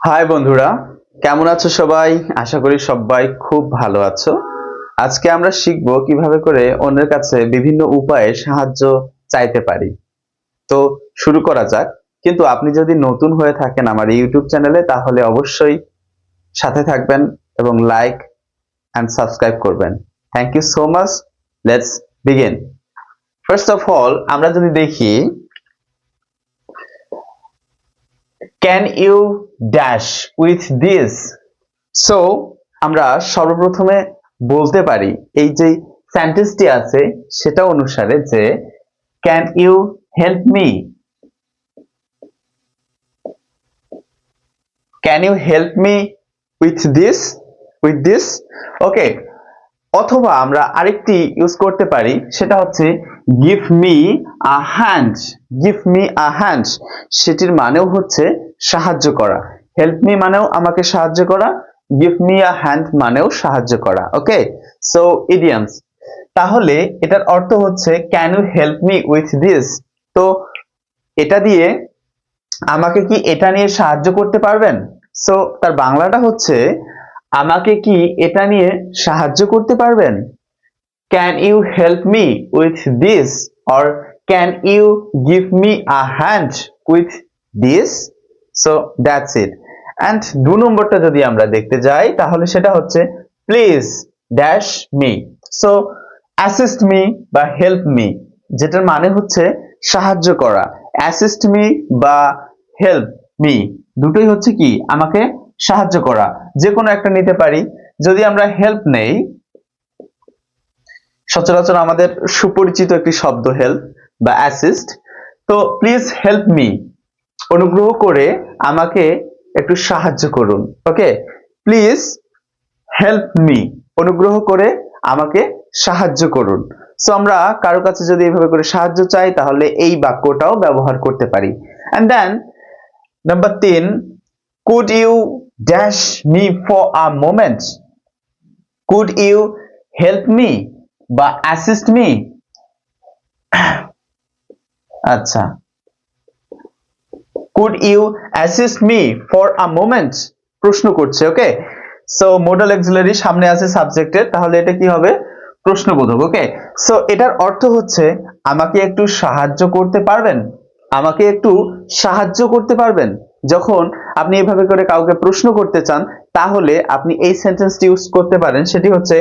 High বন্ধুরা, কেমন আছো সবাই? আশা করি সবাই খুব ভালো আছো। আজকে আমরা শিখব কিভাবে করে অন্যের কাছে বিভিন্ন উপায়ে সাহায্য চাইতে পারি। তো শুরু করা যাক। কিন্তু আপনি যদি নতুন হয়ে থাকেন আমার ইউটিউব চ্যানেলে, তাহলে অবশ্যই সাথে থাকবেন এবং লাইক এন্ড সাবস্ক্রাইব করবেন। Thank you so much. Let's begin. First of all, আমরা যদি দেখি can you dash with this. So আমরা সর্বপ্রথমে বলতে পারি এই যে সেন্টেন্সটি আছে সেটা অনুসারে যে can you help me, can you help me with this okay. অথবা আমরা আরেকটি ইউজ করতে পারি, সেটা হচ্ছে give me a hand. Give me a hand সেটির মানেও হচ্ছে সাহায্য করা। হেল্প মি মানেও আমাকে সাহায্য করা, গিভ মি আ হ্যান্ড মানেও সাহায্য করা। Okay, so idioms. তাহলে এটার অর্থ হচ্ছে can you help me with this. তো এটা দিয়ে আমাকে কি এটা নিয়ে সাহায্য করতে পারবেন? সো তার বাংলাটা হচ্ছে আমাকে কি এটা নিয়ে সাহায্য করতে পারবেন? Can you help me with this? Or can you give me a hand with this? So that's it. And 2 নম্বরটা যদি আমরা দেখতে যাই তাহলে সেটা হচ্ছে please dash me. So assist me বা help me, যেটার মানে হচ্ছে সাহায্য করা। assist me বা help me দুটোই হচ্ছে কি আমাকে সাহায্য করা, যে কোনো একটা নিতে পারি। যদি আমরা হেল্প নেই, সচরাচর আমাদের সুপরিচিত একটি শব্দ হেল্প বা অ্যাসিস্ট। তো প্লিজ হেল্প মি, অনুগ্রহ করে আমাকে একটু সাহায্য করুন। ওকে, প্লিজ হেল্প মি, অনুগ্রহ করে আমাকে সাহায্য করুন। সো আমরা কারো কাছে যদি এইভাবে করে সাহায্য চাই তাহলে এই বাক্যটাও ব্যবহার করতে পারি। And then number 3, could you dash me for a moment. Could you help me বা অ্যাসিস্ট মি। আচ্ছা, could you assist me for a moment প্রশ্ন করছে। ওকে, সো মডাল অক্সিলারি সামনে আছে সাবজেক্টের, তাহলে এটা কি হবে? প্রশ্নবোধক। ওকে, সো এটার অর্থ হচ্ছে আমাকে একটু সাহায্য করতে পারবেন, আমাকে একটু সাহায্য করতে পারবেন। যখন আপনি এভাবে করে কাউকে প্রশ্ন করতে চান তাহলে আপনি এই সেন্টেন্সটি ইউজ করতে পারেন, সেটি হচ্ছে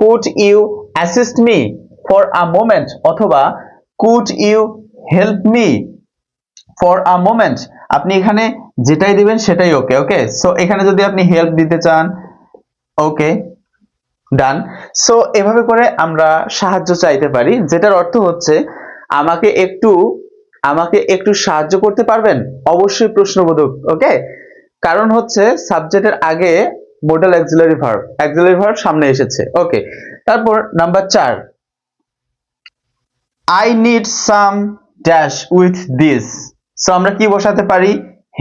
could you assist me for a moment অথবা could you help me for a moment. আপনি এখানে যেটাই দিবেন সেটাই ওকে। ওকে, সো এখানে যদি আপনি হেল্প দিতে চান, ওকে, ডান। সো এভাবে করে আমরা সাহায্য চাইতে পারি, যেটার অর্থ হচ্ছে আমাকে একটু সাহায্য করতে পারবেন। অবশ্যই প্রশ্নবোধক। ওকে, কারণ হচ্ছে সাবজেক্টের আগে মডাল অক্সিলারি ভার্ব সামনে এসেছে। ওকে, তারপর number 4, I need some dash with this. So আমরা কি বসাতে পারি?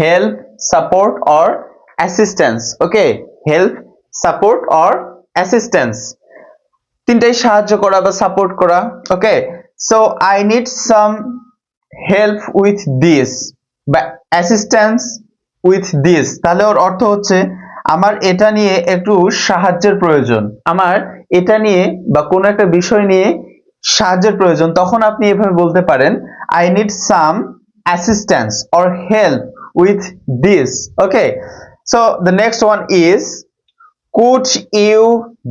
Help, support or assistance. Okay, help, support or assistance, তিনটাই সাহায্য করা বা সাপোর্ট করা। Okay, so I need some help with this বা অ্যাসিস্ট্যান্স উইথ দিস। তাহলে ওর অর্থ হচ্ছে আমার এটা নিয়ে একটু সাহায্যের প্রয়োজন, আমার এটা নিয়ে বা কোনো একটা বিষয় নিয়ে সাহায্যের প্রয়োজন। তখন আপনি এভাবে বলতে পারেন I need some assistance or help with this. Okay, so the next one is could you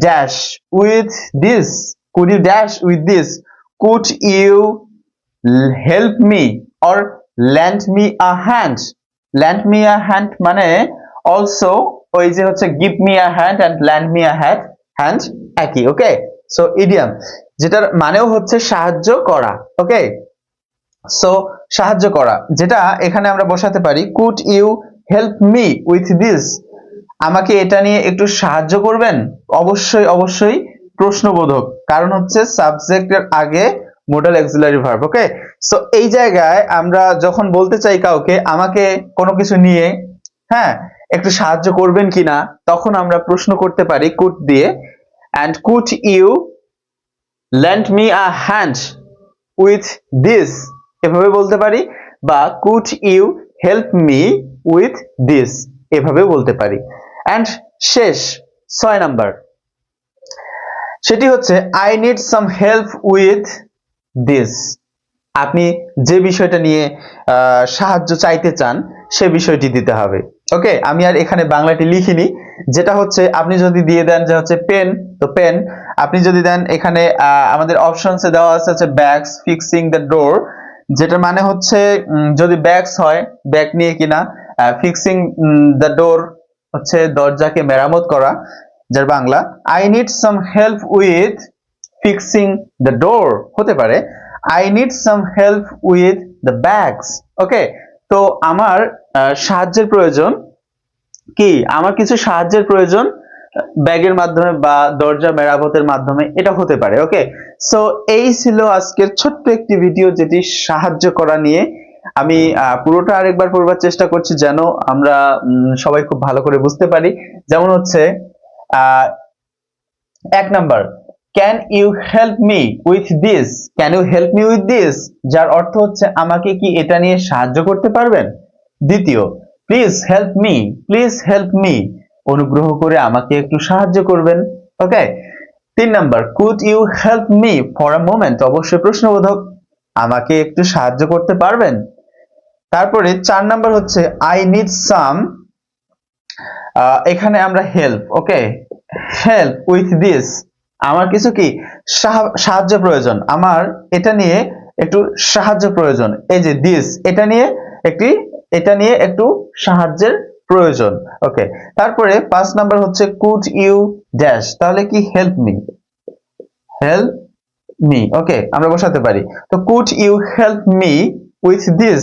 dash with this? Could you dash with this? Could you help me or lend me a hand? Lend me a hand মানে also ওই যে হচ্ছে give me a hand and lend me a hand একই। ওকে, so idiom যেটার মানেও হচ্ছে সাহায্য করা। ওকে, সো সাহায্য করা, যেটা এখানে আমরা বসাতে পারি could you help me with this. আমাকে এটা নিয়ে একটু সাহায্য করবেন। অবশ্যই অবশ্যই প্রশ্নবোধক, কারণ হচ্ছে সাবজেক্টের আগে মডাল অক্সিলারি ভার্ব। ওকে, সো এই জায়গায় আমরা যখন বলতে চাই কাউকে আমাকে কোনো কিছু নিয়ে হ্যাঁ একটু সাহায্য করবেন কিনা, তখন আমরা প্রশ্ন করতে পারি কুড দিয়ে। And could you lend me a hand with this, এভাবে বলতে পারি, বা could you help me with this, এভাবেও বলতে পারি। অ্যান্ড শেষ 6 নাম্বার, সেটি হচ্ছে I need some help with this. আপনি যে বিষয়টা নিয়ে সাহায্য চাইতে চান সে বিষয়টি দিতে হবে। ওকে, আমি আর এখানে বাংলাটি লিখিনি, যেটা হচ্ছে আপনি যদি দিয়ে দেন যে হচ্ছে পেন, তো পেন। আপনি যদি দেন এখানে আমাদের অপশনসে দেওয়া আছে হচ্ছে ব্যাগস ফিক্সিং দ্য ডোর, যেটার মানে হচ্ছে যদি ব্যাগস হয় ব্যাগ নিয়ে কিনা, ফিক্সিং দ্য ডোর হচ্ছে দরজাকে মেরামত করা, যার Bangla I need some help with fixing the door হতে পারে I need some help with the bags. ওকে, তো আমার সাহায্যের প্রয়োজন কি, আমার কিছু সাহায্যের প্রয়োজন ব্যাগের মাধ্যমে বা দরজা মেরামতের মাধ্যমে, এটা হতে পারে। ওকে, সো এই ছিল আজকের ছোট্ট একটি ভিডিও যেটি সাহায্য করা নিয়ে। আমি পুরোটা আরেকবার পড়বার চেষ্টা করছি যেন আমরা সবাই খুব ভালো করে বুঝতে পারি। যেমন হচ্ছে 1 number, can you help me with this, can you help me with this, যার অর্থ হচ্ছে আমাকে কি এটা নিয়ে সাহায্য করতে পারবেন। দ্বিতীয়, please help me, please help me, অনুগ্রহ করে আমাকে একটু সাহায্য করবেন। Okay, 3 number, could you help me for a moment, অবশ্যই প্রশ্নবোধক, আমাকে একটু সাহায্য করতে পারবেন। তারপরে 4 নাম্বার হচ্ছে আই নিড সাম, এখানে আমরা help, okay, help with this, আমার কিছু কি সাহায্য প্রয়োজন, আমার এটা নিয়ে একটু সাহায্য প্রয়োজন। এই যে দিস, এটা নিয়ে একটু সাহায্যের প্রয়োজন। ওকে, তারপরে 5 নাম্বার হচ্ছে কুড ইউ ড্যাশ, তাহলে কি help me, help me. Okay, আমরা বসাতে পারি। তো could you help me with this,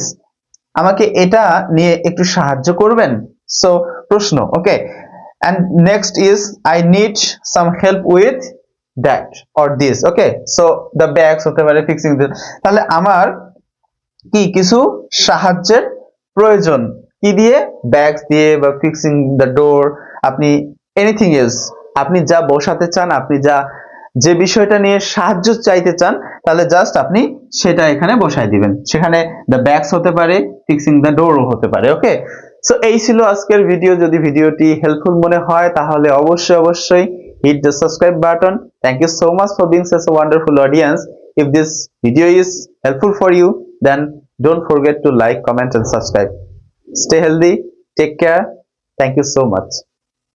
আমাকে এটা নিয়ে একটু সাহায্য করবেন। সো প্রশ্ন। ওকে, and next is I need some help with that or this. Okay, so the bags হতে পারে fixing the, তাহলে আমার কি কিছু সাহায্যের প্রয়োজন, কি দিয়ে, ব্যাগস দিয়ে বা ফিক্সিং দ্য ডোর, আপনি এনিথিং এলস, আপনি যা বসাতে চান, আপনি যে বিষয়টা নিয়ে সাহায্য চাইতে চান, তাহলে জাস্ট আপনি সেটা এখানে বসাই দিবেন। সেখানে দ্য ব্যাগস হতে পারে, ফিক্সিং দ্য ডোরও হতে পারে। ওকে, সো এই ছিল আজকের ভিডিও। যদি ভিডিওটি হেল্পফুল মনে হয় তাহলে অবশ্যই hit the subscribe button. Thank you so much for being such a wonderful audience. If this video is helpful for you, then don't forget to like, comment and subscribe. Stay healthy, take care. Thank you so much.